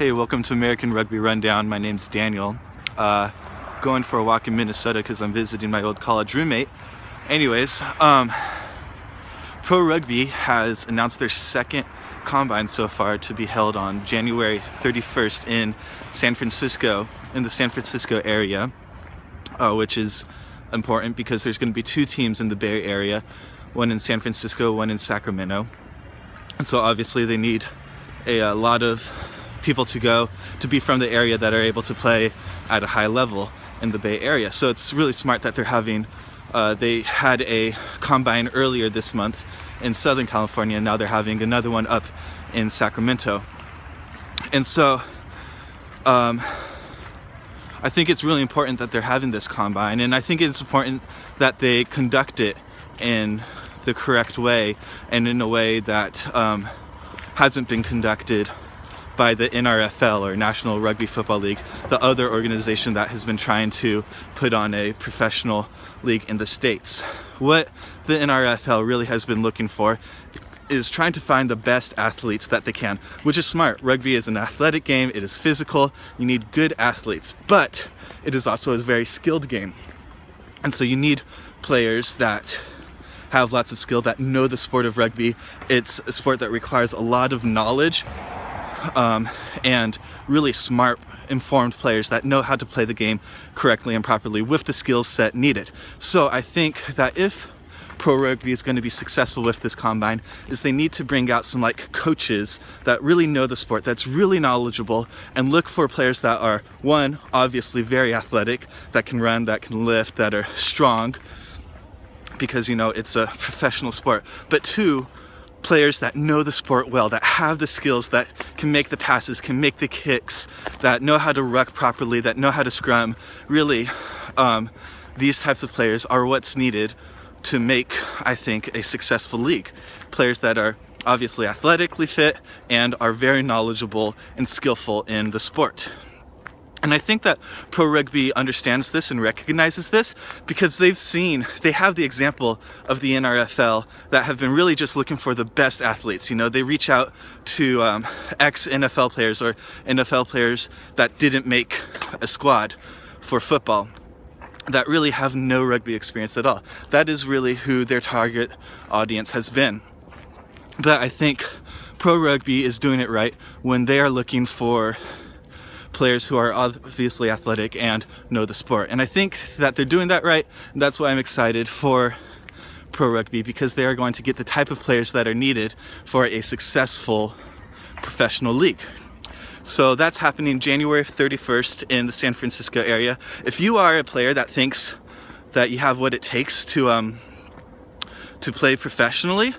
Hey, welcome to American Rugby Rundown. My name's Daniel. Going for a walk in Minnesota because I'm visiting my old college roommate. Anyways, Pro Rugby has announced their second combine so far to be held on January 31st in San Francisco, in the San Francisco area, which is important because there's going to be two teams in the Bay Area, one in San Francisco, one in Sacramento. And so obviously they need a lot of people to be from the area that are able to play at a high level in the Bay Area. So it's really smart that they're having, they had a combine earlier this month in Southern California, and now they're having another one up in Sacramento. And so I think it's really important that they're having this combine, and I think it's important that they conduct it in the correct way and in a way that hasn't been conducted by the NRFL, or National Rugby Football League, the other organization that has been trying to put on a professional league in the States. What the NRFL really has been looking for is trying to find the best athletes that they can, which is smart. Rugby is an athletic game, it is physical, you need good athletes, but it is also a very skilled game. And so you need players that have lots of skill, that know the sport of rugby. It's a sport that requires a lot of knowledge, and really smart, informed players that know how to play the game correctly and properly with the skill set needed. So I think that if Pro Rugby is going to be successful with this combine, is they need to bring out some coaches that really know the sport, that's really knowledgeable, and look for players that are, one, obviously very athletic, that can run, that can lift, that are strong, because it's a professional sport, but two, players that know the sport well, that have the skills, that can make the passes, can make the kicks, that know how to ruck properly, that know how to scrum. Really, these types of players are what's needed to make, I think, a successful league. Players that are obviously athletically fit and are very knowledgeable and skillful in the sport. And I think that Pro Rugby understands this and recognizes this because they have the example of the NRFL that have been really just looking for the best athletes. They reach out to ex-NFL players or NFL players that didn't make a squad for football, that really have no rugby experience at all. That is really who their target audience has been. But I think Pro Rugby is doing it right when they are looking for players who are obviously athletic and know the sport. And I think that they're doing that right, and that's why I'm excited for Pro Rugby, because they are going to get the type of players that are needed for a successful professional league. So that's happening January 31st in the San Francisco area. If you are a player that thinks that you have what it takes to play professionally,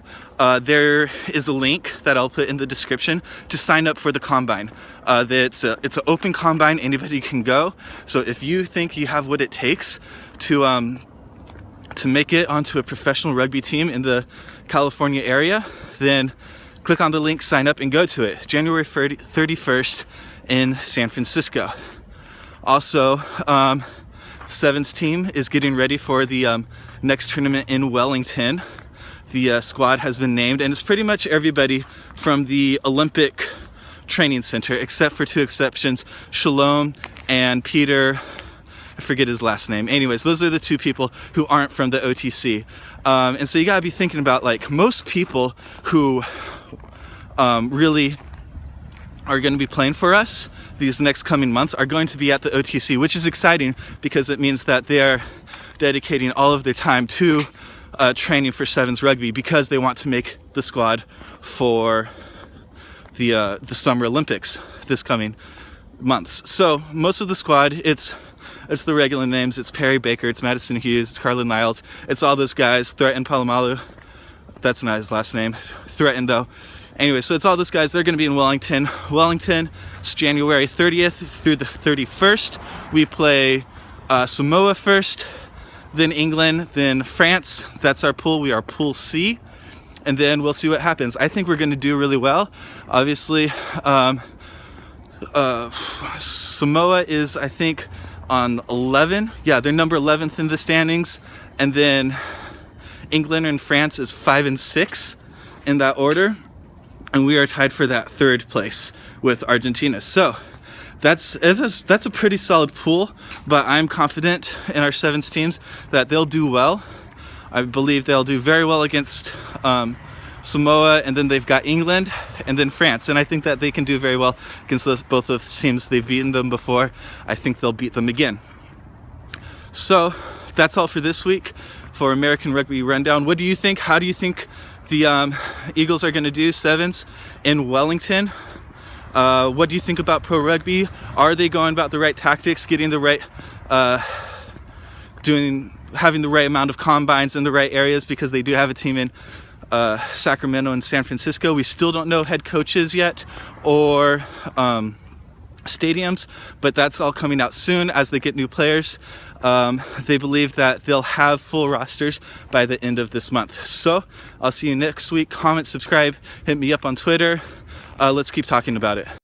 there is a link that I'll put in the description to sign up for the combine. It's an open combine, anybody can go. So if you think you have what it takes to make it onto a professional rugby team in the California area, then click on the link, sign up, and go to it. January 31st in San Francisco. Also, 7's team is getting ready for the next tournament in Wellington. The squad has been named, and it's pretty much everybody from the Olympic Training Center, except for two exceptions, Shalom and Peter, I forget his last name. Anyways, those are the two people who aren't from the OTC. And so you gotta be thinking about, most people who really are going to be playing for us these next coming months are going to be at the OTC, which is exciting because it means that they are dedicating all of their time to training for 7's rugby because they want to make the squad for the Summer Olympics this coming months. So most of the squad, it's the regular names. It's Perry Baker, it's Madison Hughes, it's Carlin Niles, it's all those guys. Threaten Palomalu, that's not his last name. Threaten though. Anyway, so it's all those guys. They're going to be in Wellington. Wellington, it's January 30th through the 31st. We play Samoa first, then England, then France. That's our pool. We are Pool C. And then we'll see what happens. I think we're going to do really well. Obviously, Samoa is, I think, on 11. Yeah, they're number 11th in the standings. And then England and France is 5 and 6 in that order. and we are tied for that 3rd place with Argentina. So that's a pretty solid pool, but I'm confident in our 7's teams that they'll do well. I believe they'll do very well against Samoa, and then they've got England and then France, and I think that they can do very well against both of those teams. They've beaten them before. I think they'll beat them again. So that's all for this week for American Rugby Rundown. What do you think? How do you think the Eagles are going to do, 7's, in Wellington? What do you think about pro rugby? Are they going about the right tactics, getting the right, having the right amount of combines in the right areas? Because they do have a team in Sacramento and San Francisco. We still don't know head coaches yet or stadiums, but that's all coming out soon as they get new players. They believe that they'll have full rosters by the end of this month. So I'll see you next week. Comment, subscribe, hit me up on Twitter. Let's keep talking about it.